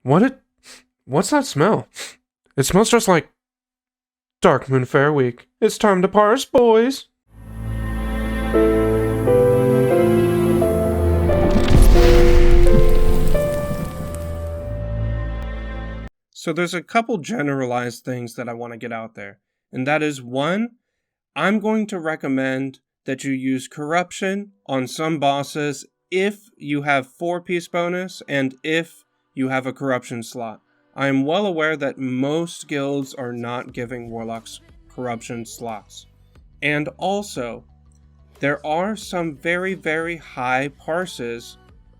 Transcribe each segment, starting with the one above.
What's that smell? It smells just like Dark Moon Fair Week. It's time to parse, boys! So there's a couple generalized things that I want to get out there. And that is, one, I'm going to recommend that you use corruption on some bosses if you have 4-piece bonus and if you have a corruption slot. I am well aware that most guilds are not giving warlocks corruption slots. And also, there are some very, very high parses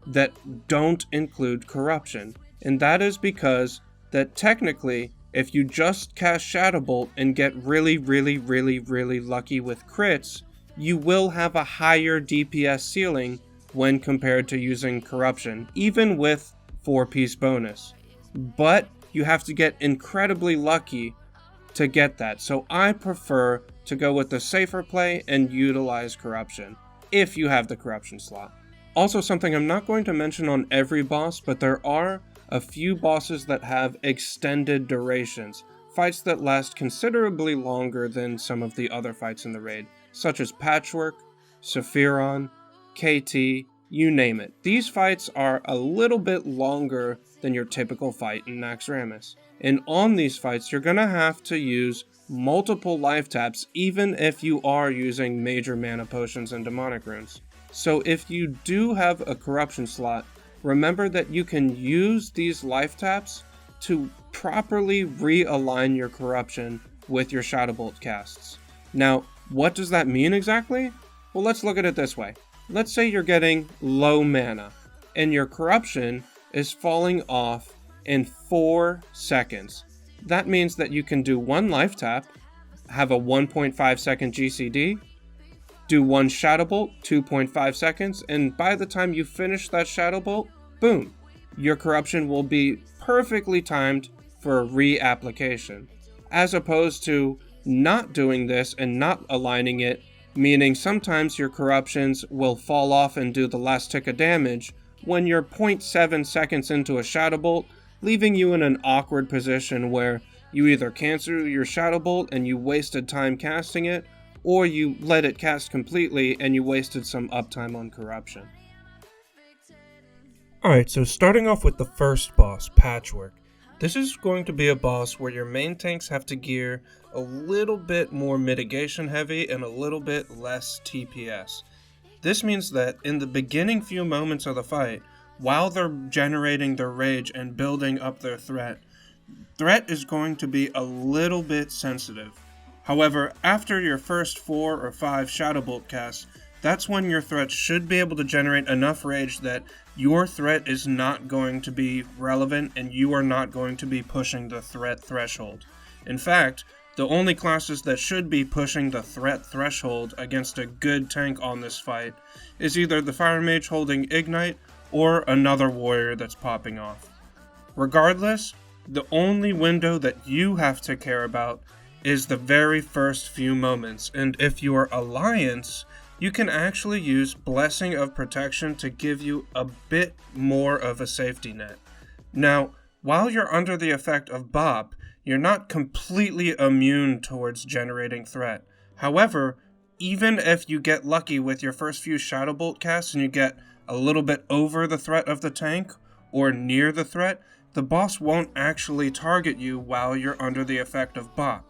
that don't include corruption. And that is because that technically, if you just cast Shadow Bolt and get really, really, really, really lucky with crits, you will have a higher DPS ceiling when compared to using corruption, even with 4-piece bonus. But you have to get incredibly lucky to get that, so I prefer to go with the safer play and utilize corruption, if you have the corruption slot. Also, something I'm not going to mention on every boss, but there are a few bosses that have extended durations, fights that last considerably longer than some of the other fights in the raid, such as Patchwork, Sapphiron, KT, you name it. These fights are a little bit longer than your typical fight in NAXX. And on these fights, you're gonna have to use multiple life taps, even if you are using major mana potions and demonic runes. So if you do have a corruption slot, remember that you can use these life taps to properly realign your corruption with your Shadow Bolt casts. Now, what does that mean exactly? Well, let's look at it this way. Let's say you're getting low mana, and your corruption is falling off in 4 seconds. That means that you can do one life tap, have a 1.5 second GCD, do one Shadow Bolt, 2.5 seconds, and by the time you finish that Shadow Bolt, boom, your corruption will be perfectly timed for reapplication. As opposed to not doing this and not aligning it, meaning sometimes your corruptions will fall off and do the last tick of damage when you're 0.7 seconds into a Shadow Bolt, leaving you in an awkward position where you either cancel your Shadow Bolt and you wasted time casting it, or you let it cast completely and you wasted some uptime on corruption. Alright, so starting off with the first boss, Patchwork. This is going to be a boss where your main tanks have to gear a little bit more mitigation heavy and a little bit less TPS. This means that in the beginning few moments of the fight, while they're generating their rage and building up their threat is going to be a little bit sensitive. However, after your first 4 or 5 Shadow Bolt casts, that's when your threat should be able to generate enough rage that your threat is not going to be relevant and you are not going to be pushing the threat threshold. In fact, the only classes that should be pushing the threat threshold against a good tank on this fight is either the Fire Mage holding Ignite or another warrior that's popping off. Regardless, the only window that you have to care about is the very first few moments, and if you are Alliance, you can actually use Blessing of Protection to give you a bit more of a safety net. Now, while you're under the effect of BOP, you're not completely immune towards generating threat. However, even if you get lucky with your first few Shadow Bolt casts and you get a little bit over the threat of the tank, or near the threat, the boss won't actually target you while you're under the effect of BOP.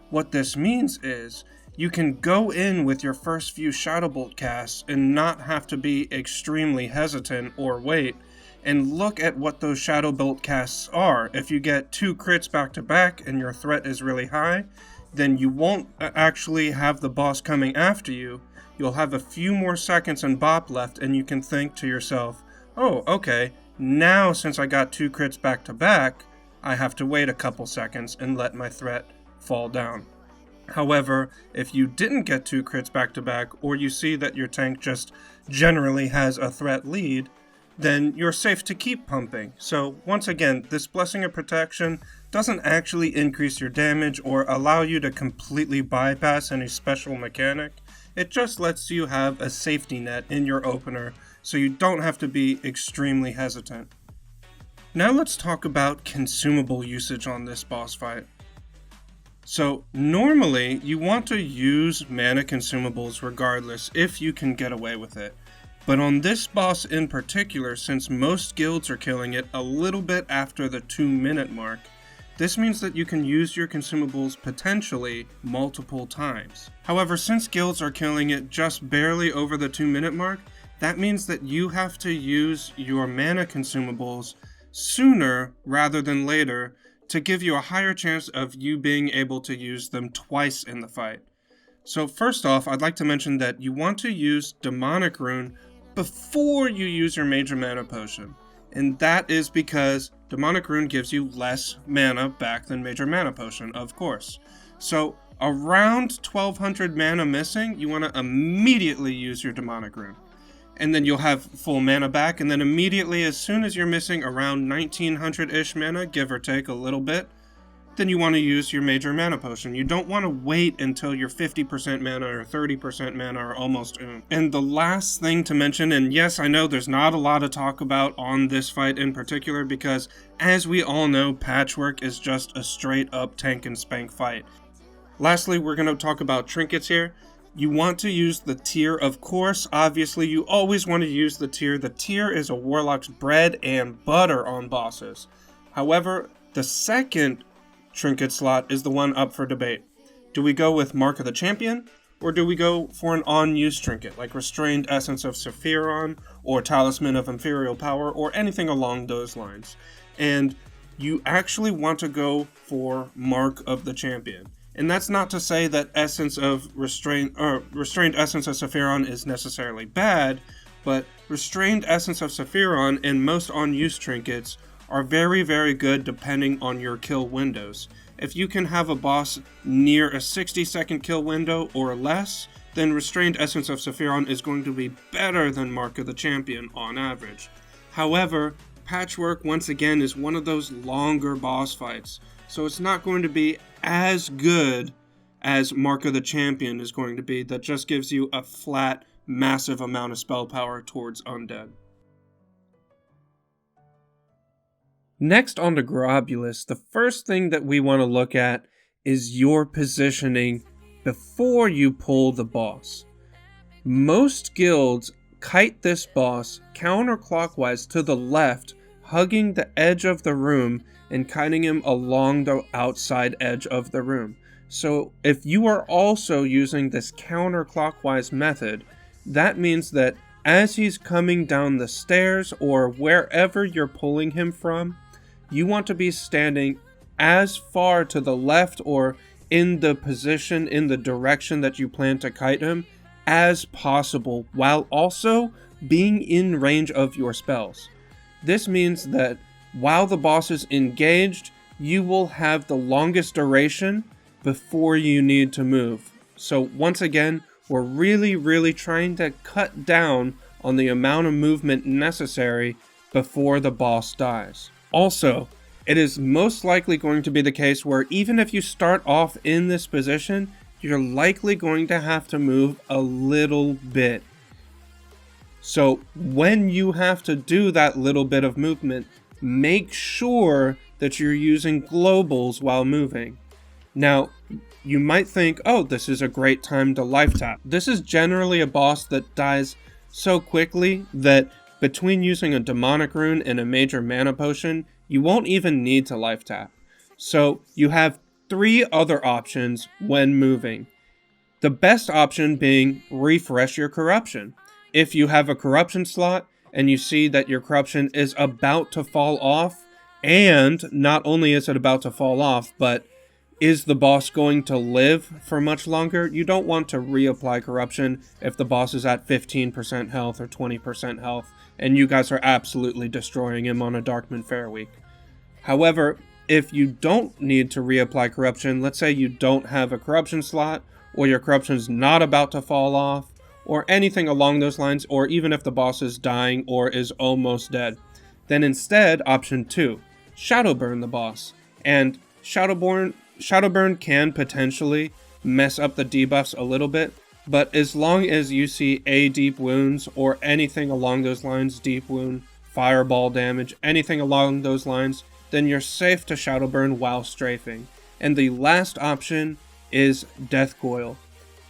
What this means is, you can go in with your first few Shadow Bolt casts and not have to be extremely hesitant or wait, and look at what those Shadow Bolt casts are. If you get 2 crits back to back and your threat is really high, then you won't actually have the boss coming after you. You'll have a few more seconds and BOP left, and you can think to yourself, oh, okay, now since I got 2 crits back to back, I have to wait a couple seconds and let my threat fall down. However, if you didn't get 2 crits back to back, or you see that your tank just generally has a threat lead, then you're safe to keep pumping. So once again, this Blessing of Protection doesn't actually increase your damage or allow you to completely bypass any special mechanic. It just lets you have a safety net in your opener so you don't have to be extremely hesitant. Now let's talk about consumable usage on this boss fight. So normally you want to use mana consumables regardless if you can get away with it. But on this boss in particular, since most guilds are killing it a little bit after the 2-minute mark, this means that you can use your consumables potentially multiple times. However, since guilds are killing it just barely over the 2-minute mark, that means that you have to use your mana consumables sooner rather than later to give you a higher chance of you being able to use them twice in the fight. So first off, I'd like to mention that you want to use Demonic Rune before you use your major mana potion. And that is because Demonic Rune gives you less mana back than major mana potion, of course. So around 1200 mana missing, you want to immediately use your Demonic Rune. And then you'll have full mana back, and then immediately as soon as you're missing around 1900-ish mana, give or take a little bit, then you want to use your major mana potion. You don't want to wait until you're 50% mana or 30% mana or almost And the last thing to mention, and yes, I know there's not a lot to talk about on this fight in particular because, as we all know, Patchwork is just a straight up tank and spank fight. Lastly, we're going to talk about trinkets here. You want to use the tier, of course. Obviously, you always want to use the tier. The tier is a warlock's bread and butter on bosses. However, the second trinket slot is the one up for debate. Do we go with Mark of the Champion, or do we go for an on-use trinket, like Restrained Essence of Sapphiron, or Talisman of Imperial Power, or anything along those lines? And you actually want to go for Mark of the Champion. And that's not to say that Restrained Essence of Sapphiron is necessarily bad, but Restrained Essence of Sapphiron and most on-use trinkets are very, very good depending on your kill windows. If you can have a boss near a 60-second kill window or less, then Restrained Essence of Sapphiron is going to be better than Mark of the Champion on average. However, Patchwork once again is one of those longer boss fights, so it's not going to be as good as Mark of the Champion is going to be, that just gives you a flat, massive amount of spell power towards undead. Next on to Globulus, the first thing that we want to look at is your positioning before you pull the boss. Most guilds kite this boss counterclockwise to the left, hugging the edge of the room and kiting him along the outside edge of the room. So if you are also using this counterclockwise method, that means that as he's coming down the stairs or wherever you're pulling him from, you want to be standing as far to the left or in the position, in the direction that you plan to kite him as possible, while also being in range of your spells. This means that while the boss is engaged, you will have the longest duration before you need to move. So once again, we're really trying to cut down on the amount of movement necessary before the boss dies. Also, it is most likely going to be the case where even if you start off in this position, you're likely going to have to move a little bit. So when you have to do that little bit of movement, make sure that you're using globals while moving. Now, you might think, oh, this is a great time to life tap. This is generally a boss that dies so quickly that between using a demonic rune and a major mana potion, you won't even need to life tap. So you have 3 other options when moving. The best option being refresh your corruption. If you have a corruption slot and you see that your corruption is about to fall off, and not only is it about to fall off, but is the boss going to live for much longer? You don't want to reapply corruption if the boss is at 15% health or 20% health, and you guys are absolutely destroying him on a Darkman Fair week. However, if you don't need to reapply corruption, let's say you don't have a corruption slot, or your corruption's not about to fall off, or anything along those lines, or even if the boss is dying or is almost dead, then instead, option 2, shadow burn the boss. And shadow burn can potentially mess up the debuffs a little bit, but as long as you see a deep wounds or anything along those lines, deep wound, fireball damage, anything along those lines, then you're safe to Shadow Burn while strafing. And the last option is Death Coil.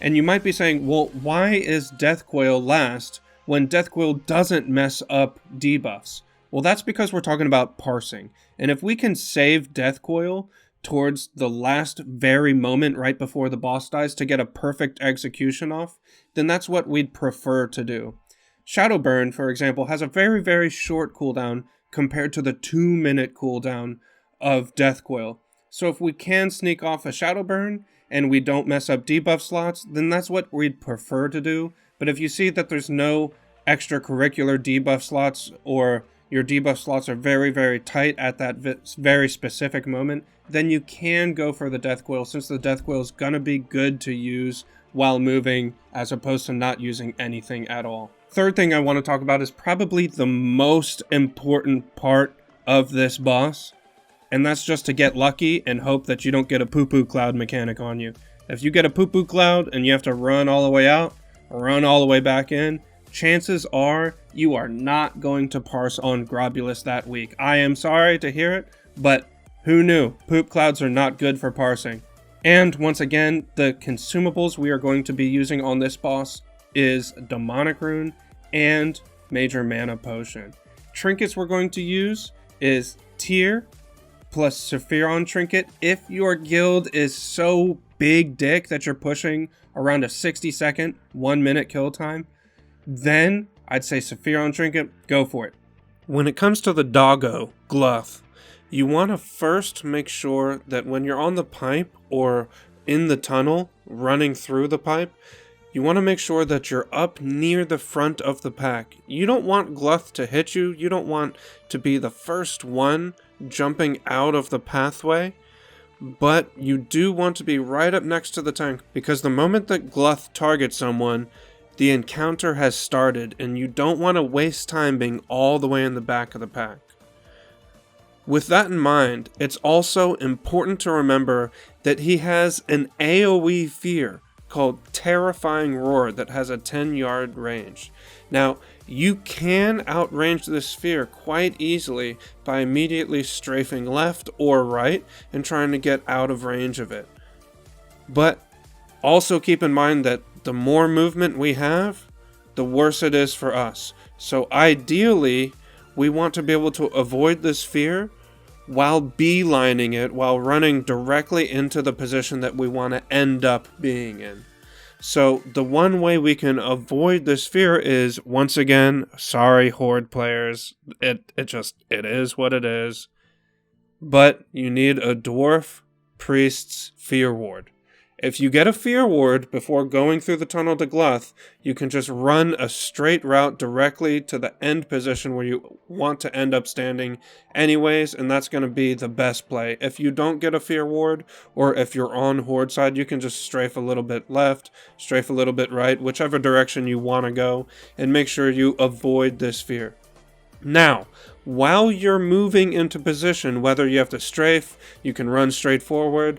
And you might be saying, well, why is Death Coil last when Death Coil doesn't mess up debuffs? Well, that's because we're talking about parsing. And if we can save Death Coil towards the last very moment right before the boss dies to get a perfect execution off, then that's what we'd prefer to do. Shadow Burn, for example, has a very, very short cooldown compared to the 2-minute cooldown of Death Coil. So if we can sneak off a Shadow Burn and we don't mess up debuff slots, then that's what we'd prefer to do. But if you see that there's no extracurricular debuff slots, or your debuff slots are very, very tight at that very specific moment, then you can go for the Death Coil, since the Death Coil is going to be good to use while moving as opposed to not using anything at all. Third thing I want to talk about is probably the most important part of this boss, and that's just to get lucky and hope that you don't get a poo-poo cloud mechanic on you. If you get a poo-poo cloud and you have to run all the way out, or run all the way back in, chances are you are not going to parse on Globulus that week. I am sorry to hear it, but who knew? Poop clouds are not good for parsing. And once again, the consumables we are going to be using on this boss is Demonic Rune and Major Mana Potion. Trinkets we're going to use is Tear plus Sapphiron Trinket. If your guild is so big dick that you're pushing around a 60-second, 1-minute kill time, then I'd say Sapphiron Trinket, go for it. When it comes to the doggo, GLUTH, you want to first make sure that when you're on the pipe or in the tunnel running through the pipe, you want to make sure that you're up near the front of the pack. You don't want GLUTH to hit you. You don't want to be the first one jumping out of the pathway. But you do want to be right up next to the tank, because the moment that GLUTH targets someone, the encounter has started, and you don't want to waste time being all the way in the back of the pack. With that in mind, it's also important to remember that he has an AoE fear called Terrifying Roar that has a 10-yard range. Now, you can outrange this sphere quite easily by immediately strafing left or right and trying to get out of range of it. But also keep in mind that the more movement we have, the worse it is for us. So ideally, we want to be able to avoid this sphere while beelining it, while running directly into the position that we want to end up being in. So the one way we can avoid this fear is, once again, sorry Horde players, it is what it is, but you need a Dwarf Priest's Fear Ward. If you get a Fear Ward before going through the tunnel to GLUTH, you can just run a straight route directly to the end position where you want to end up standing anyways, and that's going to be the best play. If you don't get a Fear Ward, or if you're on Horde side, you can just strafe a little bit left, strafe a little bit right, whichever direction you want to go, and make sure you avoid this fear. Now, while you're moving into position, whether you have to strafe, you can run straight forward,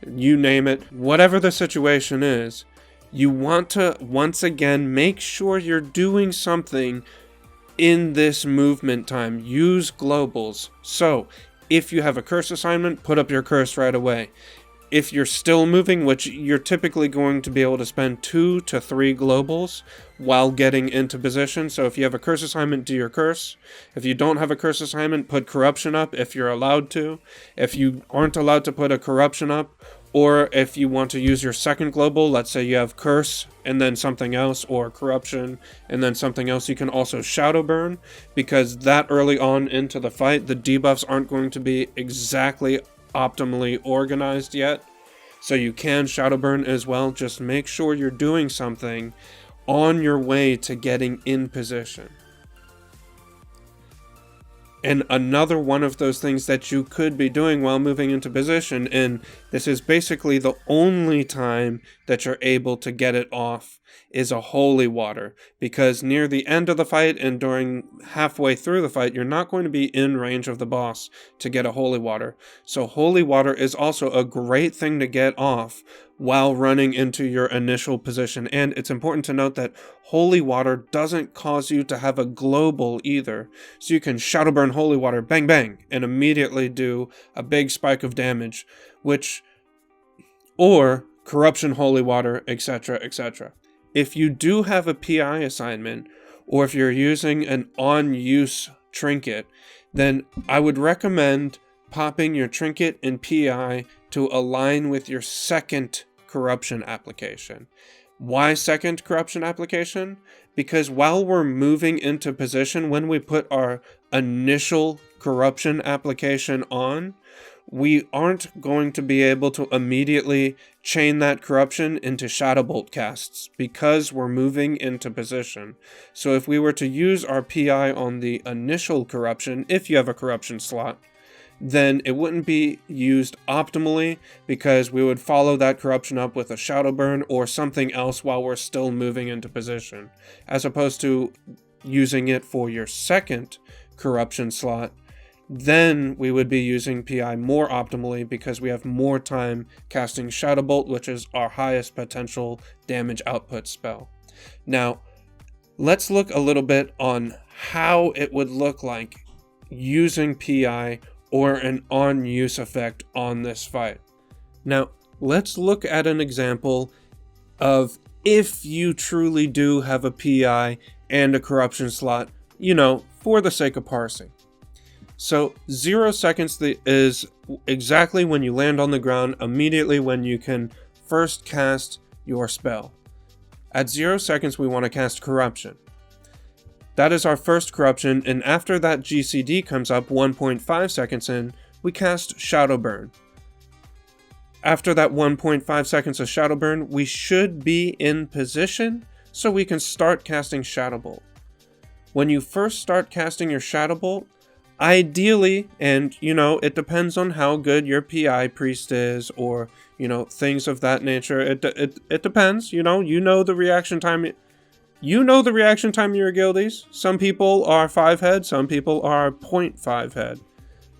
you name it, whatever the situation is, you want to once again make sure you're doing something in this movement time. Use globals. So, if you have a curse assignment, put up your curse right away. If you're still moving, which you're typically going to be able to spend 2 to 3 globals while getting into position. So if you have a curse assignment, do your curse. If you don't have a curse assignment, put corruption up if you're allowed to. If you aren't allowed to put a corruption up, or if you want to use your second global, let's say you have curse and then something else, or corruption and then something else, you can also shadow burn, because that early on into the fight, the debuffs aren't going to be exactly optimally organized yet, so you can shadow burn as well. Just make sure you're doing something on your way to getting in position. And another one of those things that you could be doing while moving into position, and this is basically the only time that you're able to get it off, is a holy water, because near the end of the fight and during halfway through the fight, you're not going to be in range of the boss to get a holy water. So holy water is also a great thing to get off while running into your initial position. And it's important to note that Holy Water doesn't cause you to have a global either. So you can Shadow Burn Holy Water, bang bang, and immediately do a big spike of damage, or Corruption Holy Water, etc., etc. If you do have a PI assignment, or if you're using an on-use trinket, then I would recommend popping your trinket and PI to align with your second corruption application. Why second corruption application? Because while we're moving into position, when we put our initial corruption application on, we aren't going to be able to immediately chain that corruption into Shadow Bolt casts because we're moving into position. So if we were to use our PI on the initial corruption, if you have a corruption slot, then it wouldn't be used optimally because we would follow that corruption up with a Shadow Burn or something else while we're still moving into position, as opposed to using it for your second corruption slot. Then we would be using PI more optimally because we have more time casting Shadow Bolt, which is our highest potential damage output spell. Now, let's look a little bit on how it would look like using PI or an on-use effect on this fight. Now, let's look at an example of if you truly do have a PI and a corruption slot, for the sake of parsing. So 0 seconds is exactly when you land on the ground, immediately when you can first cast your spell. At 0 seconds, we want to cast Corruption. That is our first corruption, and after that GCD comes up 1.5 seconds in, we cast Shadow Burn. After that 1.5 seconds of Shadow Burn, we should be in position so we can start casting Shadow Bolt. When you first start casting your Shadow Bolt, ideally, and it depends on how good your PI priest is, or things of that nature. It depends. You know the reaction time. You know the reaction time of your guildies. Some people are 5 head, some people are 0.5 head.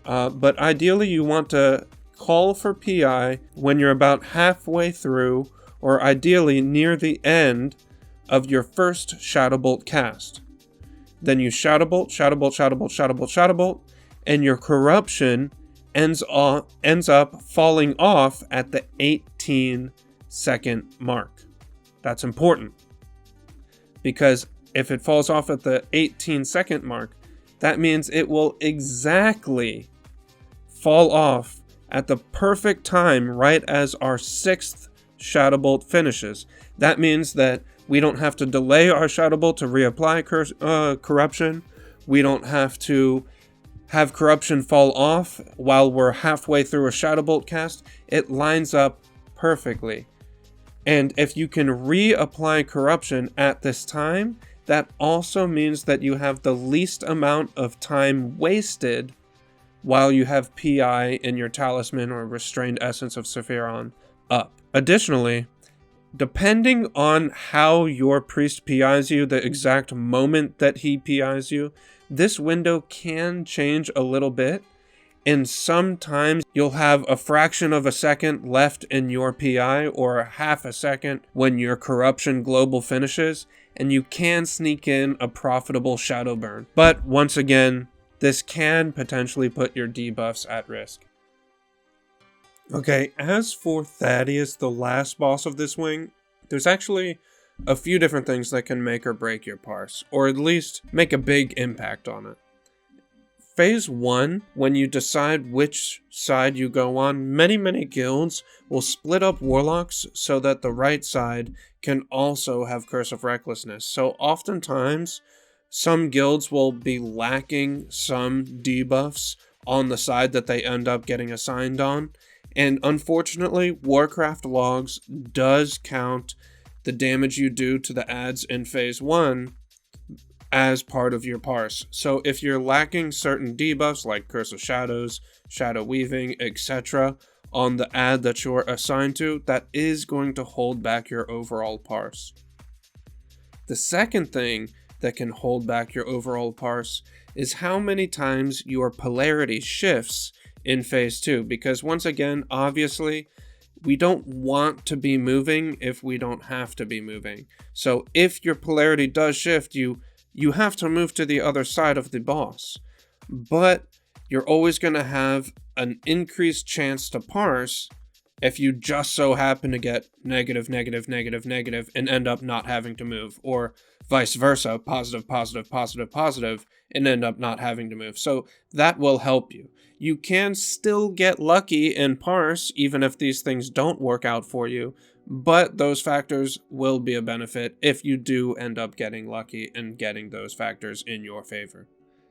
But ideally, you want to call for PI when you're about halfway through, or ideally near the end of your first Shadow Bolt cast. Then you Shadow Bolt, Shadow Bolt, Shadow Bolt, Shadow Bolt, Shadow Bolt, and your corruption ends up falling off at the 18-second mark. That's important, because if it falls off at the 18-second mark, that means it will exactly fall off at the perfect time right as our 6th Shadow Bolt finishes. That means that we don't have to delay our Shadow Bolt to reapply corruption. We don't have to have corruption fall off while we're halfway through a Shadow Bolt cast. It lines up perfectly. And if you can reapply corruption at this time, that also means that you have the least amount of time wasted while you have PI in your Talisman or Restrained Essence of Sapphiron up. Additionally, depending on how your priest PIs you, the exact moment that he PIs you, this window can change a little bit. And sometimes you'll have a fraction of a second left in your PI, or a half a second when your corruption global finishes, and you can sneak in a profitable Shadow Burn. But once again, this can potentially put your debuffs at risk. Okay, as for Thaddius, the last boss of this wing, there's actually a few different things that can make or break your parse, or at least make a big impact on it. Phase 1, when you decide which side you go on, many guilds will split up warlocks so that the right side can also have Curse of Recklessness. So oftentimes, some guilds will be lacking some debuffs on the side that they end up getting assigned on. And unfortunately, Warcraft logs does count the damage you do to the adds in Phase 1 as part of your parse. So if you're lacking certain debuffs like Curse of Shadows, Shadow Weaving, etc. on the ad that you're assigned to, that is going to hold back your overall parse. The second thing that can hold back your overall parse is how many times your polarity shifts in Phase 2, because once again, obviously, We don't want to be moving if we don't have to be moving. So if your polarity does shift, you have to move to the other side of the boss. But you're always going to have an increased chance to parse if you just so happen to get negative, negative, negative, negative, and end up not having to move, or vice versa, positive, positive, positive, positive, and end up not having to move. So that will help you. You can still get lucky and parse, even if these things don't work out for you, but those factors will be a benefit if you do end up getting lucky and getting those factors in your favor.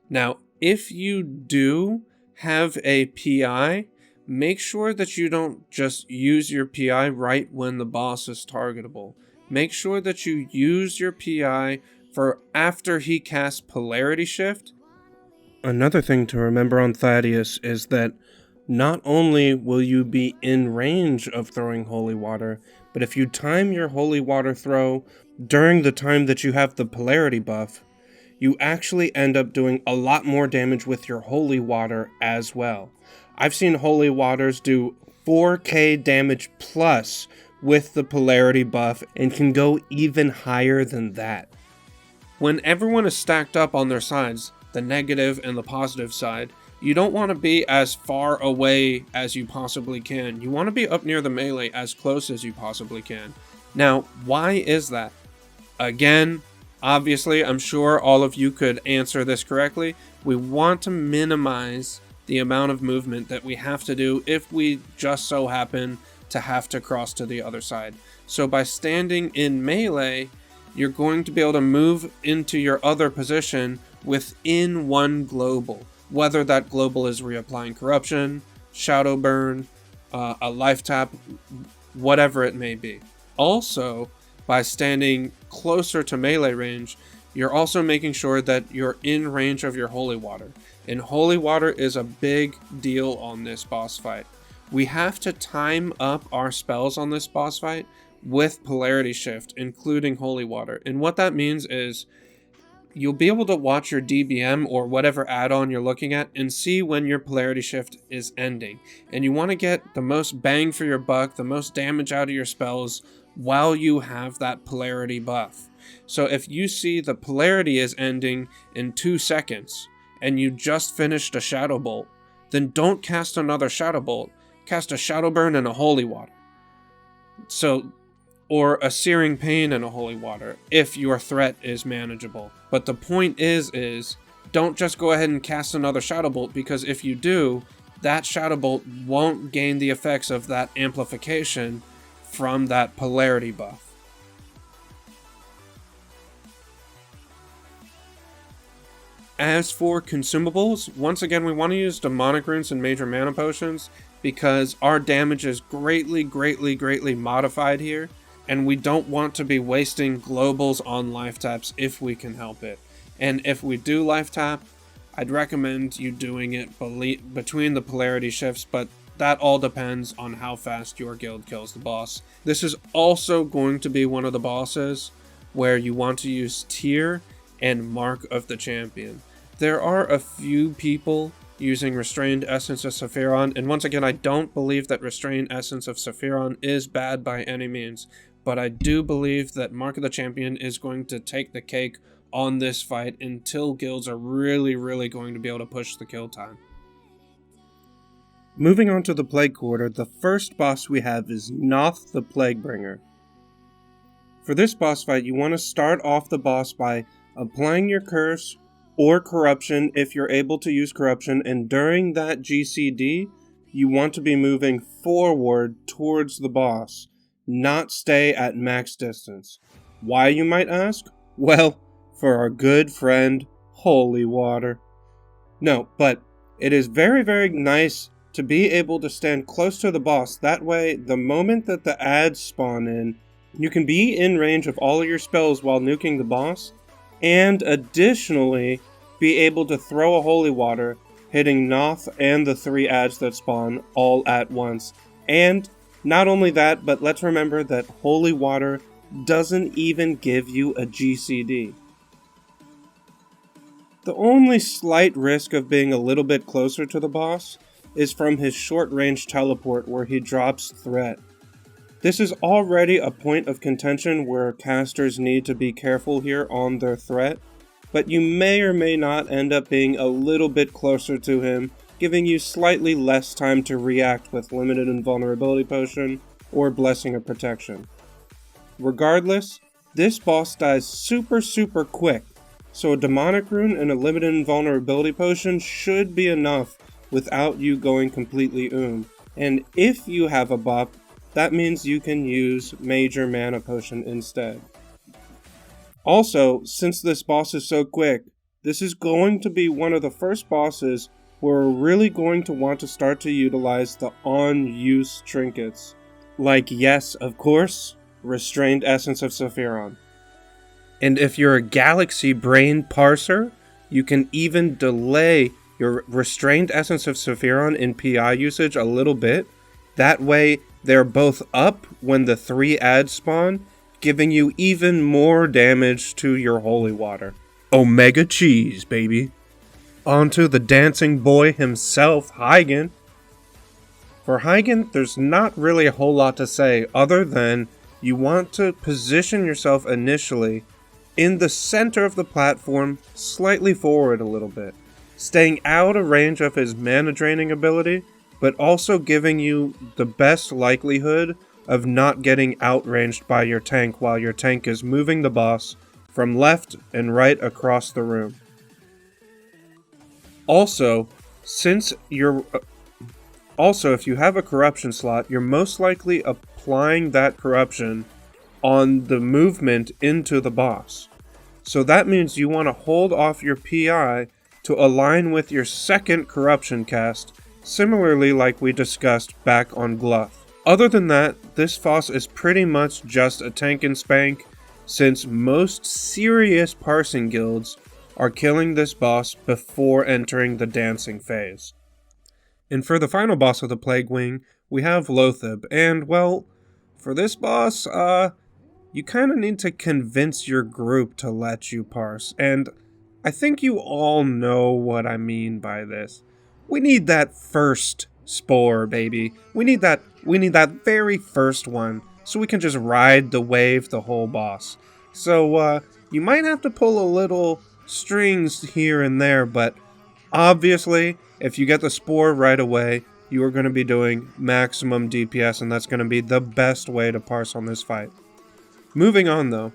Now, if you do have a PI, make sure that you don't just use your PI right when the boss is targetable. Make sure that you use your PI for after he casts Polarity Shift. Another thing to remember on Thaddius is that not only will you be in range of throwing Holy Water, but if you time your Holy Water throw during the time that you have the Polarity buff, you actually end up doing a lot more damage with your Holy Water as well. I've seen Holy Waters do 4k damage plus with the Polarity buff and can go even higher than that. When everyone is stacked up on their sides, the negative and the positive side, you don't want to be as far away as you possibly can. You want to be up near the melee as close as you possibly can. Now, why is that? Again, obviously, I'm sure all of you could answer this correctly. We want to minimize the amount of movement that we have to do if we just so happen to have to cross to the other side. So by standing in melee, you're going to be able to move into your other position within one global, whether that global is reapplying corruption, shadow burn, a life tap, whatever it may be. Also, by standing closer to melee range, you're also making sure that you're in range of your Holy Water. And Holy Water is a big deal on this boss fight. We have to time up our spells on this boss fight with Polarity Shift, including Holy Water. And what that means is you'll be able to watch your DBM or whatever add-on you're looking at and see when your Polarity Shift is ending. And you want to get the most bang for your buck, the most damage out of your spells while you have that Polarity buff. So if you see the Polarity is ending in 2 seconds and you just finished a Shadow Bolt, then don't cast another Shadow Bolt. Cast a Shadow Burn and a Holy Water. Or a Searing Pain and a Holy Water if your threat is manageable. But the point is don't just go ahead and cast another Shadow Bolt, because if you do, that Shadow Bolt won't gain the effects of that amplification from that Polarity buff. As for consumables, once again we want to use Demonic Runes and Major Mana Potions because our damage is greatly modified here, and we don't want to be wasting globals on life taps if we can help it. And if we do life tap, I'd recommend you doing it between the Polarity Shifts, but that all depends on how fast your guild kills the boss. This is also going to be one of the bosses where you want to use Tier and Mark of the Champion. There are a few people using Restrained Essence of Sapphiron, and once again, I don't believe that Restrained Essence of Sapphiron is bad by any means, but I do believe that Mark of the Champion is going to take the cake on this fight until guilds are really going to be able to push the kill time. Moving on to the Plague Quarter, the first boss we have is Noth the Plaguebringer. For this boss fight, you want to start off the boss by applying your curse or corruption if you're able to use corruption, and during that GCD, you want to be moving forward towards the boss, not stay at max distance. Why, you might ask? Well, for our good friend, Holy Water. No, but it is very nice to be able to stand close to the boss. That way, the moment that the ads spawn in, you can be in range of all of your spells while nuking the boss, and additionally, be able to throw a Holy Water, hitting Noth and the 3 ads that spawn all at once. And not only that, but let's remember that Holy Water doesn't even give you a GCD. The only slight risk of being a little bit closer to the boss is from his short-range teleport where he drops Threat. This is already a point of contention where casters need to be careful here on their threat, but you may or may not end up being a little bit closer to him, giving you slightly less time to react with Limited Invulnerability Potion or Blessing of Protection. Regardless, this boss dies super quick, so a Demonic Rune and a Limited Invulnerability Potion should be enough without you going completely and if you have a buff, that means you can use Major Mana Potion instead. Also, since this boss is so quick, this is going to be one of the first bosses where we're really going to want to start to utilize the on-use trinkets. Like, yes, of course, Restrained Essence of Sapphiron. And if you're a Galaxy Brain Parser, you can even delay your Restrained Essence of Sapphiron in PI usage a little bit. That way, they're both up when the 3 ads spawn, giving you even more damage to your holy water. Omega cheese, baby. Onto the dancing boy himself, Hygen. For Hygen, there's not really a whole lot to say other than you want to position yourself initially in the center of the platform, slightly forward a little bit, staying out of range of his mana draining ability, but also giving you the best likelihood of not getting outranged by your tank while your tank is moving the boss from left and right across the room. Also, if you have a corruption slot, you're most likely applying that corruption on the movement into the boss. So that means you want to hold off your PI to align with your second corruption cast, similarly like we discussed back on GLUTH. Other than that, this boss is pretty much just a tank and spank, since most serious parsing guilds are killing this boss before entering the dancing phase. And for the final boss of the Plague Wing, we have Loatheb, and well, for this boss, you kind of need to convince your group to let you parse, and I think you all know what I mean by this. We need that first spore, baby. We need that very first one, so we can just ride the wave the whole boss. So, you might have to pull a little strings here and there, but obviously, if you get the spore right away, you are going to be doing maximum DPS, and that's going to be the best way to parse on this fight. Moving on though,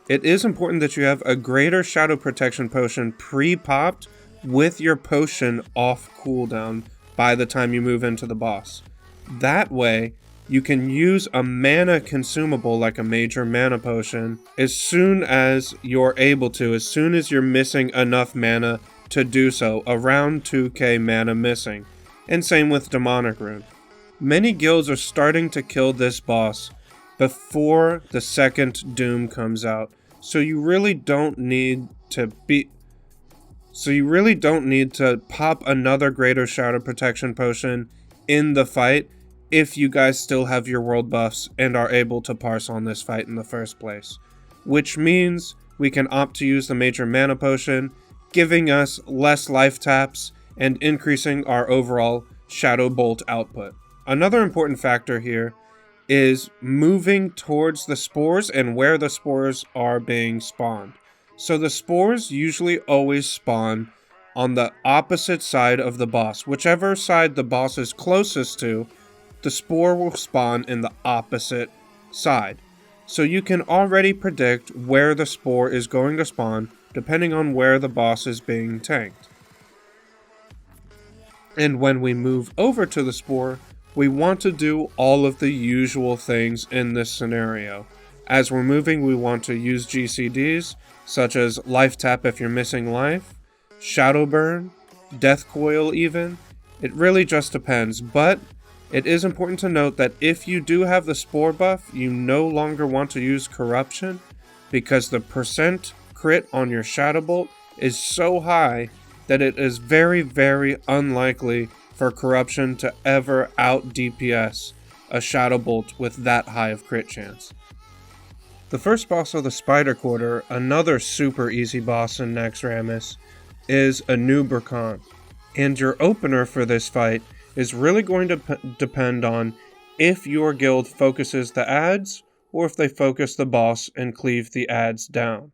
it is important that you have a greater Shadow Protection Potion pre-popped with your potion off cooldown by the time you move into the boss. That way, you can use a mana consumable like a Major Mana Potion as soon as you're able to, as soon as you're missing enough mana to do so, around 2k mana missing. And same with Demonic Rune. Many guilds are starting to kill this boss before the second Doom comes out, so you really don't need to pop another Greater Shadow Protection Potion in the fight if you guys still have your world buffs and are able to parse on this fight in the first place. Which means we can opt to use the Major Mana Potion, giving us less life taps and increasing our overall Shadow Bolt output. Another important factor here is moving towards the spores and where the spores are being spawned. So the spores usually always spawn on the opposite side of the boss. Whichever side the boss is closest to, the spore will spawn in the opposite side. So you can already predict where the spore is going to spawn depending on where the boss is being tanked. And when we move over to the spore, we want to do all of the usual things in this scenario. As we're moving, we want to use GCDs, such as Life Tap if you're missing life, Shadow Burn, Death Coil even. It really just depends, but it is important to note that if you do have the Spore buff, you no longer want to use Corruption, because the percent crit on your Shadow Bolt is so high that it is very, very unlikely for Corruption to ever out DPS a Shadow Bolt with that high of crit chance. The first boss of the Spider Quarter, another super easy boss in NAXX, is Anub'ar Khan. And your opener for this fight is really going to depend on if your guild focuses the ads, or if they focus the boss and cleave the ads down.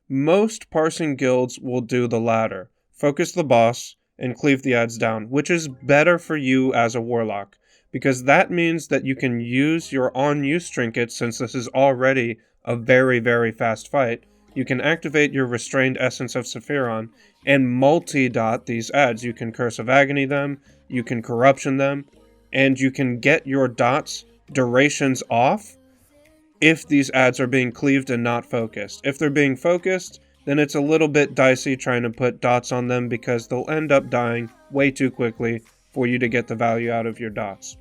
Most parsing guilds will do the latter, focus the boss and cleave the ads down, which is better for you as a warlock, because that means that you can use your on-use trinket. Since this is already a very, very fast fight, you can activate your Restrained Essence of Sapphiron and multi-dot these ads. You can Curse of Agony them, you can Corruption them, and you can get your dots durations off if these ads are being cleaved and not focused. If they're being focused, then it's a little bit dicey trying to put dots on them because they'll end up dying way too quickly for you to get the value out of your dots.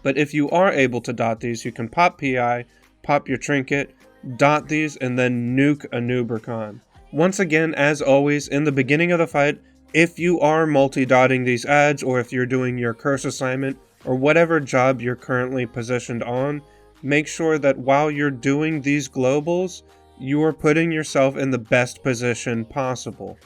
But if you are able to dot these, you can pop PI, pop your trinket, dot these, and then nuke a Nubricon. Once again, as always, in the beginning of the fight, if you are multi-dotting these ads, or if you're doing your curse assignment, or whatever job you're currently positioned on, make sure that while you're doing these globals, you are putting yourself in the best position possible.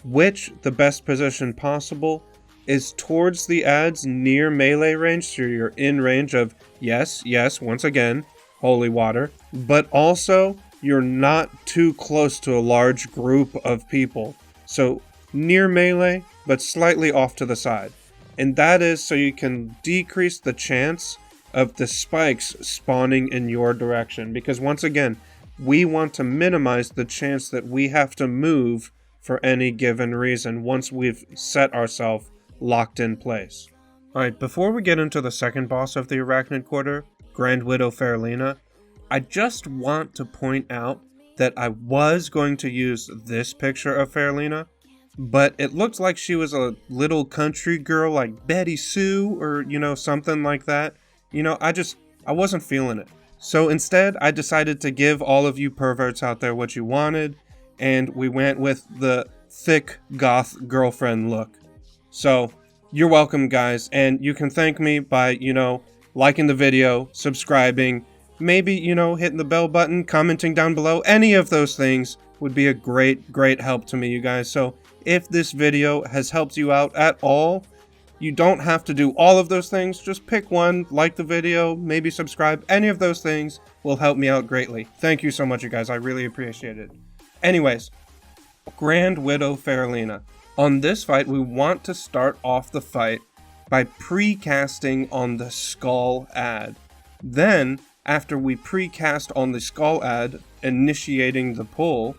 Which the best position possible is towards the ads near melee range, so you're in range of, yes, once again, holy water, but also you're not too close to a large group of people. So near melee, but slightly off to the side. And that is so you can decrease the chance of the spikes spawning in your direction. Because once again, we want to minimize the chance that we have to move for any given reason once we've set ourselves locked in place. Alright, before we get into the second boss of the Arachnid Quarter, Grand Widow Fairlena, I just want to point out that I was going to use this picture of Fairlena, but it looked like she was a little country girl like Betty Sue or, something like that. I wasn't feeling it. So instead, I decided to give all of you perverts out there what you wanted, and we went with the thick goth girlfriend look. So, you're welcome, guys, and you can thank me by, liking the video, subscribing, maybe, hitting the bell button, commenting down below. Any of those things would be a great, great help to me, you guys. So, if this video has helped you out at all, you don't have to do all of those things. Just pick one, like the video, maybe subscribe. Any of those things will help me out greatly. Thank you so much, you guys. I really appreciate it. Anyways, Grand Widow Fairlena. On this fight, we want to start off the fight by pre-casting on the Skull ad. Then, after we pre-cast on the Skull ad, initiating the pull,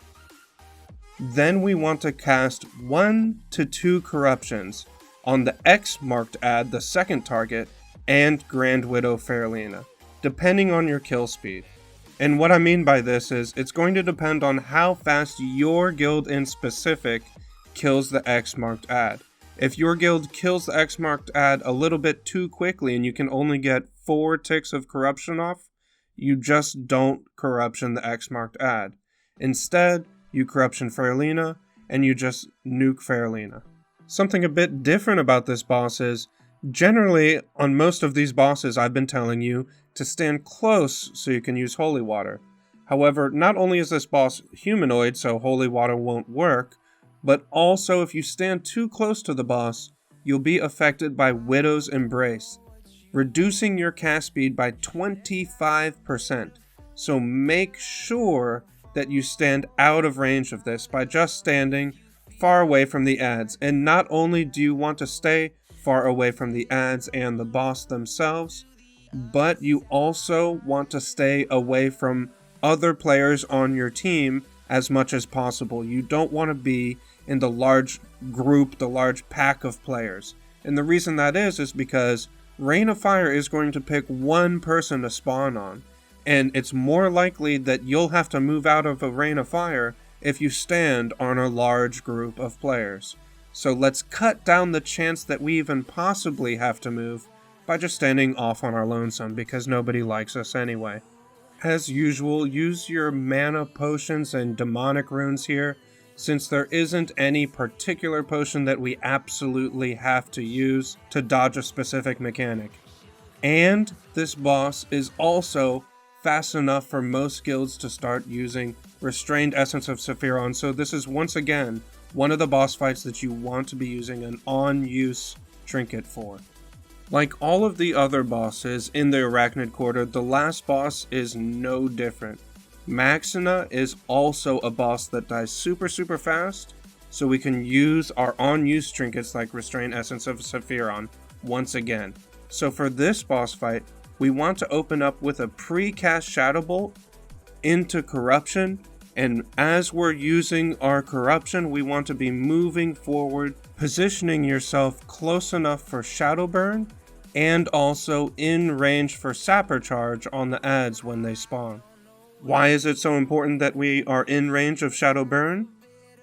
then we want to cast 1 to 2 corruptions on the X marked ad, the second target, and Grand Widow Fairlena, depending on your kill speed. And what I mean by this is, it's going to depend on how fast your guild in specific kills the X marked ad. If your guild kills the X marked ad a little bit too quickly and you can only get 4 ticks of corruption off, you just don't corruption the X marked ad. Instead, you corruption Fairlena and you just nuke Fairlena. Something a bit different about this boss is, generally, on most of these bosses I've been telling you to stand close so you can use holy water. However, not only is this boss humanoid, so holy water won't work, but also if you stand too close to the boss, you'll be affected by Widow's Embrace, reducing your cast speed by 25%. So make sure that you stand out of range of this by just standing far away from the ads. And not only do you want to stay far away from the ads and the boss themselves, but you also want to stay away from other players on your team as much as possible. You don't want to be in the large group, the large pack of players. And the reason that is because Rain of Fire is going to pick one person to spawn on, and it's more likely that you'll have to move out of a Rain of Fire if you stand on a large group of players. So let's cut down the chance that we even possibly have to move by just standing off on our lonesome, because nobody likes us anyway. As usual, use your mana potions and demonic runes here, since there isn't any particular potion that we absolutely have to use to dodge a specific mechanic. And this boss is also fast enough for most guilds to start using Restrained Essence of Sapphiron, so this is once again one of the boss fights that you want to be using an on-use trinket for. Like all of the other bosses in the Arachnid Quarter, the last boss is no different. Maxina is also a boss that dies super fast, so we can use our on-use trinkets like Restrain Essence of Sapphiron once again. So for this boss fight, we want to open up with a pre-cast Shadow Bolt into Corruption, and as we're using our Corruption, we want to be moving forward, positioning yourself close enough for Shadow Burn, and also in range for Sapper Charge on the ads when they spawn. Why is it so important that we are in range of Shadow Burn?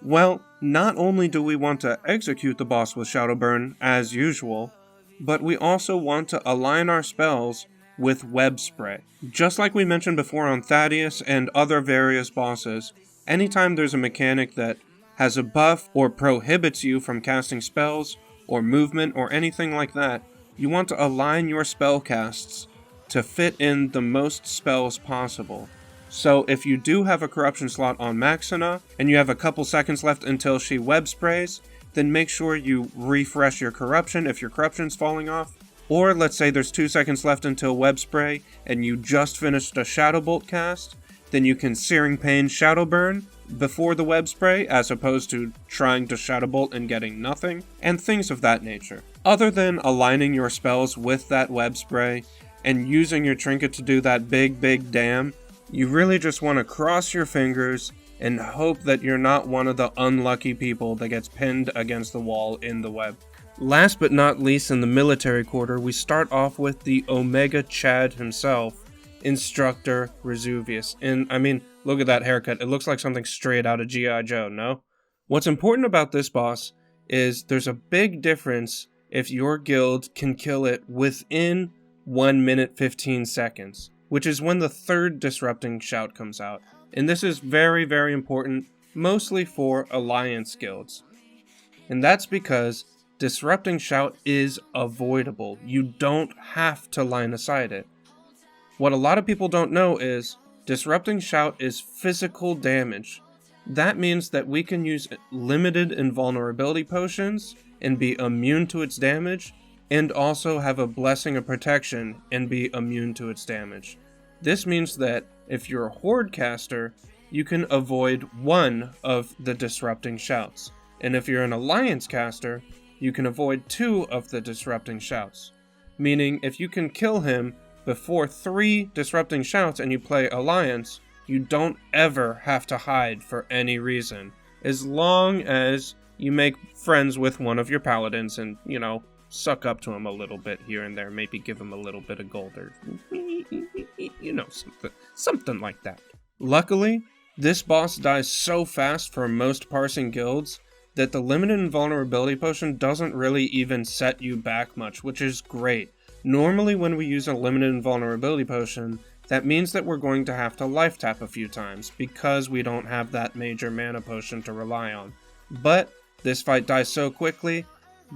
Well, not only do we want to execute the boss with Shadow Burn as usual, but we also want to align our spells with Web Spray. Just like we mentioned before on Thaddius and other various bosses, anytime there's a mechanic that has a buff or prohibits you from casting spells or movement or anything like that, you want to align your spell casts to fit in the most spells possible. So if you do have a corruption slot on Maxina, and you have a couple seconds left until she web sprays, then make sure you refresh your corruption if your corruption's falling off. Or let's say there's 2 seconds left until web spray, and you just finished a Shadow Bolt cast, then you can Searing Pain Shadow Burn before the web spray, as opposed to trying to Shadow Bolt and getting nothing, and things of that nature. Other than aligning your spells with that web spray, and using your trinket to do that big damn, you really just want to cross your fingers and hope that you're not one of the unlucky people that gets pinned against the wall in the web. Last but not least, in the military quarter, we start off with the Omega Chad himself, Instructor Resuvius. And I mean, look at that haircut. It looks like something straight out of G.I. Joe, no? What's important about this boss is there's a big difference if your guild can kill it within 1 minute 15 seconds, which is when the third Disrupting Shout comes out. And this is very important, mostly for Alliance guilds. And that's because Disrupting Shout is avoidable. You don't have to line aside it. What a lot of people don't know is Disrupting Shout is physical damage. That means that we can use limited invulnerability potions and be immune to its damage, and also have a Blessing of Protection and be immune to its damage. This means that if you're a Horde caster, you can avoid one of the Disrupting Shouts. And if you're an Alliance caster, you can avoid 2 of the Disrupting Shouts. Meaning, if you can kill him before 3 Disrupting Shouts and you play Alliance, you don't ever have to hide for any reason. As long as you make friends with one of your paladins and, you know, suck up to him a little bit here and there. Maybe give him a little bit of gold or, you know, something like that. Luckily, this boss dies so fast for most parsing guilds that the limited invulnerability potion doesn't really even set you back much, which is great. Normally when we use a limited invulnerability potion, that means that we're going to have to life tap a few times because we don't have that major mana potion to rely on. But this fight dies so quickly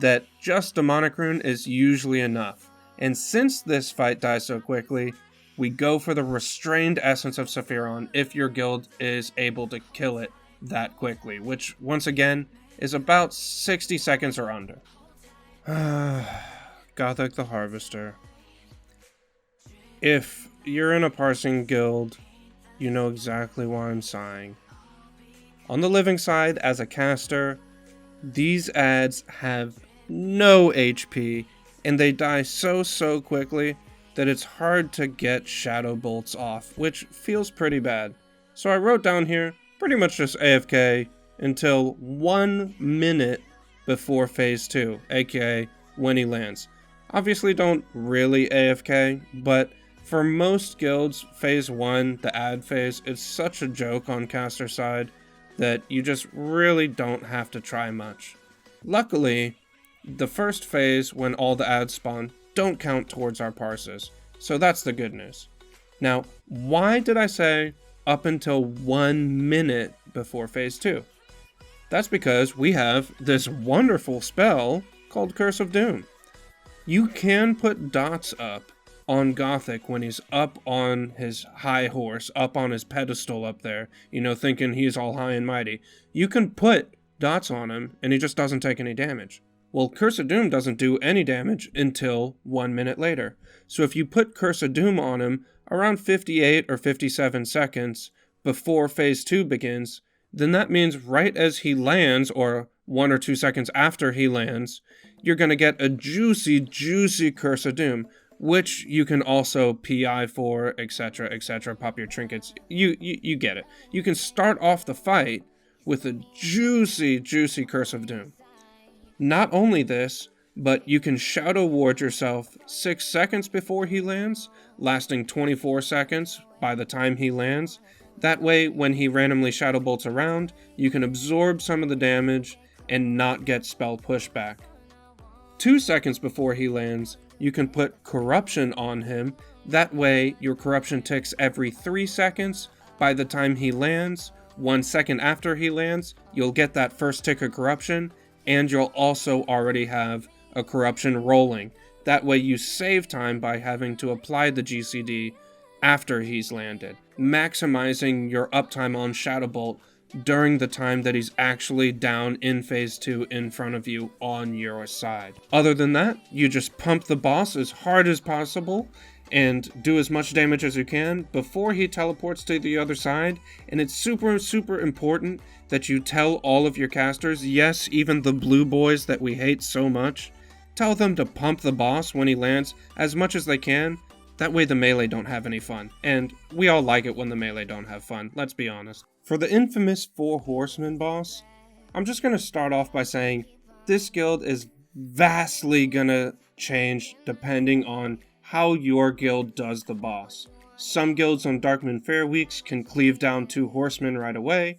that just Demonic Rune is usually enough. And since this fight dies so quickly, we go for the Restrained Essence of Sapphiron if your guild is able to kill it that quickly, which once again is about 60 seconds or under. Gothik the Harvester. If you're in a parsing guild, you know exactly why I'm sighing. On the living side, as a caster, these ads have no HP, and they die so quickly that it's hard to get Shadow Bolts off, which feels pretty bad. So I wrote down here, pretty much just AFK until 1 minute before Phase 2, aka when he lands. Obviously don't really AFK, but for most guilds, Phase 1, the ad phase, it's such a joke on caster side that you just really don't have to try much. Luckily, the first phase, when all the ads spawn, don't count towards our parses, so that's the good news. Now, why did I say up until 1 minute before Phase 2? That's because we have this wonderful spell called Curse of Doom. You can put dots up on Gothik when he's up on his high horse, up on his pedestal up there, you know, thinking he's all high and mighty. You can put dots on him and he just doesn't take any damage. Well, Curse of Doom doesn't do any damage until 1 minute later. So if you put Curse of Doom on him around 58 or 57 seconds before Phase 2 begins, then that means right as he lands, or 1 or 2 seconds after he lands, you're going to get a juicy, juicy Curse of Doom, which you can also PI for, etc., etc., pop your trinkets. You get it. You can start off the fight with a juicy, juicy Curse of Doom. Not only this, but you can Shadow Ward yourself 6 seconds before he lands, lasting 24 seconds by the time he lands. That way, when he randomly Shadow Bolts around, you can absorb some of the damage and not get spell pushback. 2 seconds before he lands, you can put Corruption on him. That way, your Corruption ticks every 3 seconds. By the time he lands, 1 second after he lands, you'll get that first tick of Corruption, and you'll also already have a Corruption rolling. That way you save time by having to apply the GCD after he's landed, maximizing your uptime on Shadow Bolt during the time that he's actually down in Phase 2 in front of you on your side. Other than that, you just pump the boss as hard as possible and do as much damage as you can before he teleports to the other side. And it's super, super important that you tell all of your casters, yes, even the blue boys that we hate so much, tell them to pump the boss when he lands as much as they can. That way the melee don't have any fun. And we all like it when the melee don't have fun, let's be honest. For the infamous 4 Horsemen boss, I'm just going to start off by saying this guild is vastly going to change depending on how your guild does the boss. Some guilds on Darkmoon Fair weeks can cleave down 2 Horsemen right away.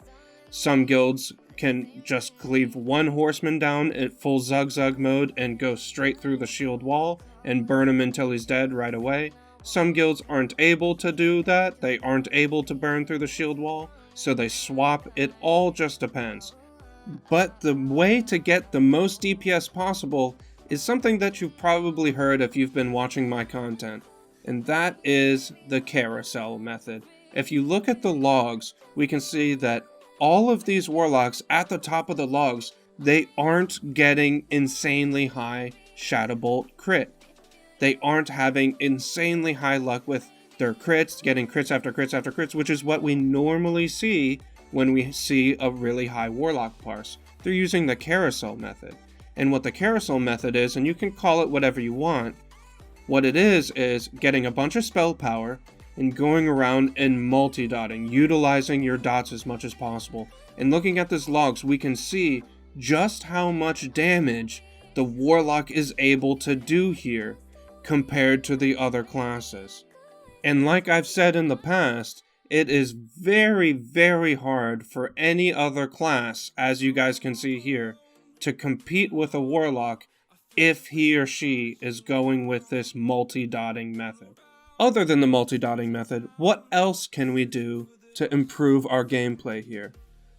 Some guilds can just cleave 1 Horseman down at full Zug mode and go straight through the shield wall and burn him until he's dead right away. Some guilds aren't able to do that. They aren't able to burn through the shield wall, so they swap. It all just depends. But the way to get the most DPS possible is something that you've probably heard if you've been watching my content, and that is the carousel method. If you look at the logs, we can see that all of these warlocks at the top of the logs, they aren't getting insanely high Shadow Bolt crit. They aren't having insanely high luck with their crits, getting crits after crits after crits, which is what we normally see when we see a really high warlock parse. They're using the carousel method. And what the carousel method is, and you can call it whatever you want, what it is getting a bunch of spell power and going around and multi-dotting, utilizing your dots as much as possible. And looking at these logs, we can see just how much damage the warlock is able to do here compared to the other classes. And like I've said in the past, it is very, very hard for any other class, as you guys can see here, to compete with a warlock if he or she is going with this multi-dotting method. Other than the multi-dotting method, what else can we do to improve our gameplay here?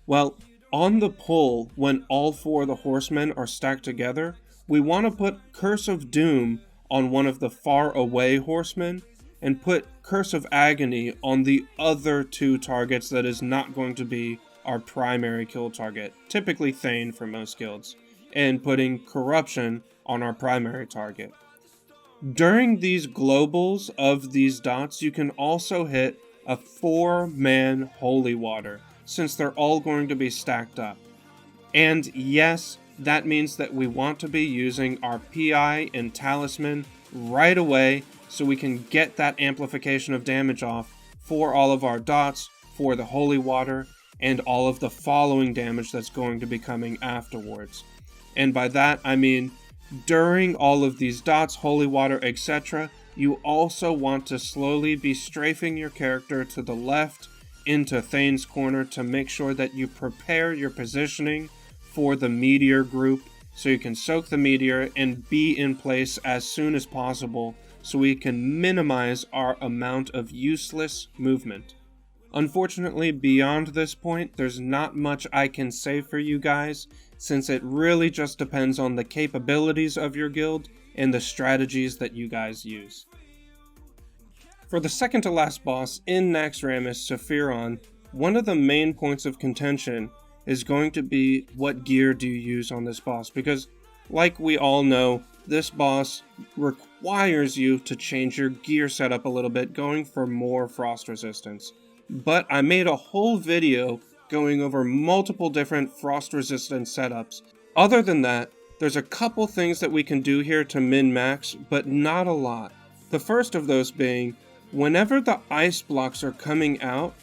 Well, on the pull, when all 4 of the Horsemen are stacked together, we want to put Curse of Doom on one of the far away Horsemen, and put Curse of Agony on the other 2 targets that is not going to be our primary kill target, typically Thane for most guilds, and putting Corruption on our primary target. During these globals of these dots, you can also hit a 4-man Holy Water, since they're all going to be stacked up. And yes, that means that we want to be using our PI and Talisman right away so we can get that amplification of damage off for all of our dots, for the Holy Water, and all of the following damage that's going to be coming afterwards. And by that, I mean during all of these dots, Holy Water, etc., you also want to slowly be strafing your character to the left into Thane's corner to make sure that you prepare your positioning for the meteor group so you can soak the meteor and be in place as soon as possible so we can minimize our amount of useless movement. Unfortunately, beyond this point, there's not much I can say for you guys, since it really just depends on the capabilities of your guild and the strategies that you guys use. For the second to last boss in NAXX, Sapphiron, one of the main points of contention is going to be what gear do you use on this boss, because Like we all know, this boss requires you to change your gear setup a little bit, going for more frost resistance. But I made a whole video going over multiple different frost resistant setups. Other than that, there's a couple things that we can do here to min-max, but not a lot. The first of those being, whenever the ice blocks are coming out,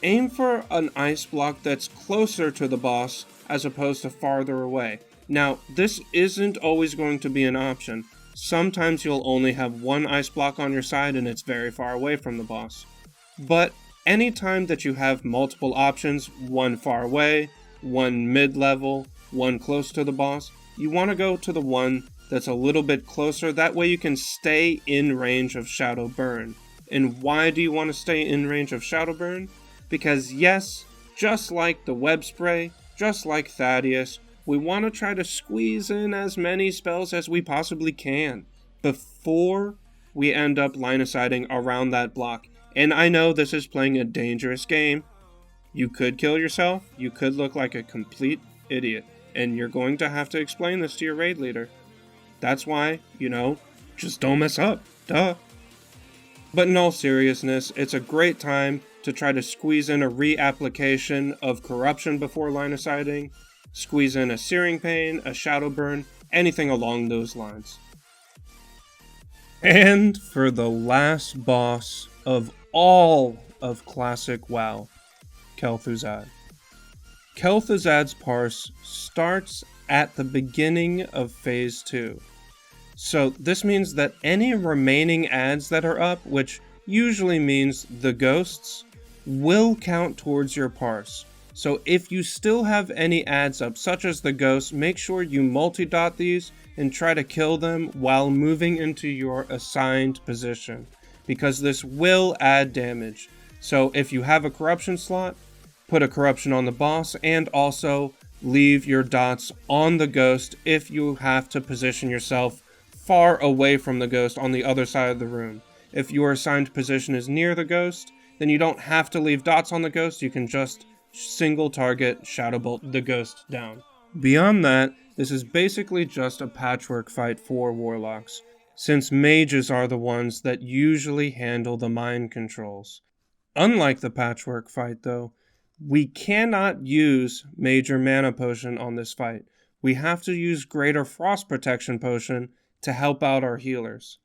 aim for an ice block that's closer to the boss as opposed to farther away. Now, this isn't always going to be an option. Sometimes you'll only have one ice block on your side and it's very far away from the boss. But anytime that you have multiple options, one far away, one mid-level, one close to the boss, you want to go to the one that's a little bit closer. That way you can stay in range of Shadow Burn. And why do you want to stay in range of Shadow Burn? Because yes, just like the web spray, just like Thaddius, we want to try to squeeze in as many spells as we possibly can before we end up line of sighting around that block. And I know this is playing a dangerous game. You could kill yourself, you could look like a complete idiot, and you're going to have to explain this to your raid leader. That's why, just don't mess up, duh. But in all seriousness, it's a great time to try to squeeze in a reapplication of Corruption before line of sighting, squeeze in a Searing Pain, a Shadow Burn, anything along those lines. And for the last boss of all of Classic WoW, Kel'Thuzad. Kel'Thuzad's parse starts at the beginning of Phase 2. So this means that any remaining adds that are up, which usually means the ghosts, will count towards your parse. So if you still have any adds up, such as the ghosts, make sure you multi-dot these and try to kill them while moving into your assigned position, because this will add damage. So if you have a corruption slot, put a corruption on the boss, and also leave your dots on the ghost if you have to position yourself far away from the ghost on the other side of the room. If your assigned position is near the ghost, then you don't have to leave dots on the ghost, you can just single target Shadow Bolt the ghost down. Beyond that, this is basically just a patchwork fight for warlocks, since mages are the ones that usually handle the mind controls. Unlike the patchwork fight though, we cannot use Major Mana Potion on this fight. We have to use Greater Frost Protection Potion to help out our healers.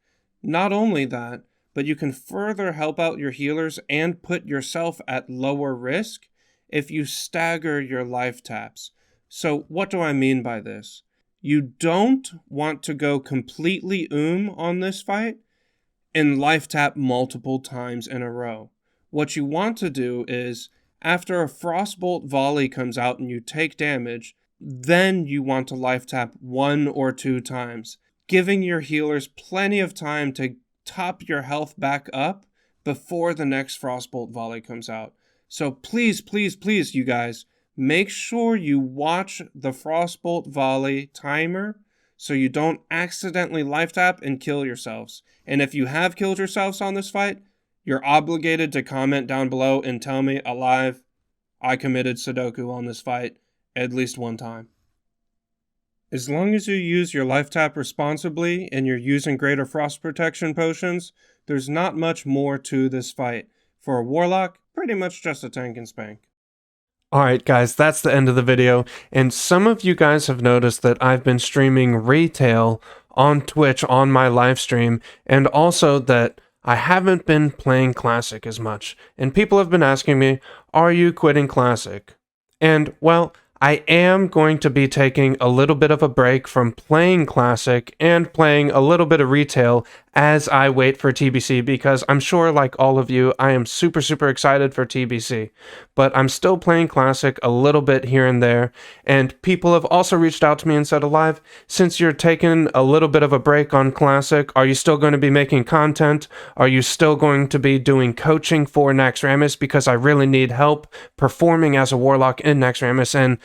Not only that, but you can further help out your healers and put yourself at lower risk if you stagger your life taps. So what do I mean by this? You don't want to go completely on this fight and life tap multiple times in a row. What you want to do is, after a Frostbolt volley comes out and you take damage, then you want to life tap 1 or 2 times, giving your healers plenty of time to top your health back up before the next Frostbolt volley comes out. So please, please, please, you guys, make sure you watch the Frostbolt volley timer so you don't accidentally life tap and kill yourselves. And if you have killed yourselves on this fight, you're obligated to comment down below and tell me, alive, I committed Sudoku on this fight at least one time. As long as you use your life tap responsibly and you're using Greater Frost Protection potions, there's not much more to this fight. For a warlock, pretty much just a tank and spank. Alright guys, that's the end of the video, and some of you guys have noticed that I've been streaming retail on Twitch on my live stream, and also that I haven't been playing Classic as much, and people have been asking me, are you quitting Classic? And, well, I am going to be taking a little bit of a break from playing Classic and playing a little bit of retail as I wait for TBC, because I'm sure, like all of you, I am super, super excited for TBC. But I'm still playing Classic a little bit here and there, and people have also reached out to me and said, Alive, since you're taking a little bit of a break on Classic, are you still going to be making content? Are you still going to be doing coaching for NAXX? Because I really need help performing as a warlock in NAXX, and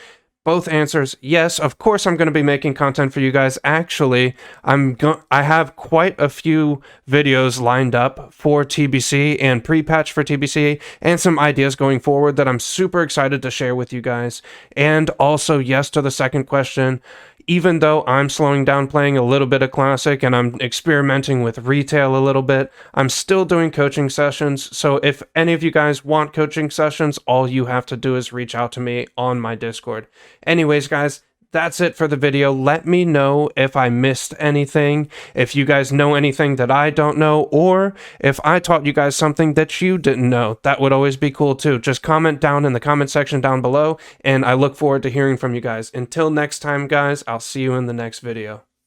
both answers, yes, of course I'm going to be making content for you guys. Actually, I have quite a few videos lined up for TBC and pre-patch for TBC, and some ideas going forward that I'm super excited to share with you guys. And also, yes to the second question, Even though I'm slowing down playing a little bit of Classic and I'm experimenting with retail a little bit, I'm still doing coaching sessions. So if any of you guys want coaching sessions, all you have to do is reach out to me on my Discord. Anyways, guys, that's it for the video. Let me know if I missed anything, if you guys know anything that I don't know, or if I taught you guys something that you didn't know. That would always be cool too. Just comment down in the comment section down below, and I look forward to hearing from you guys. Until next time, guys, I'll see you in the next video.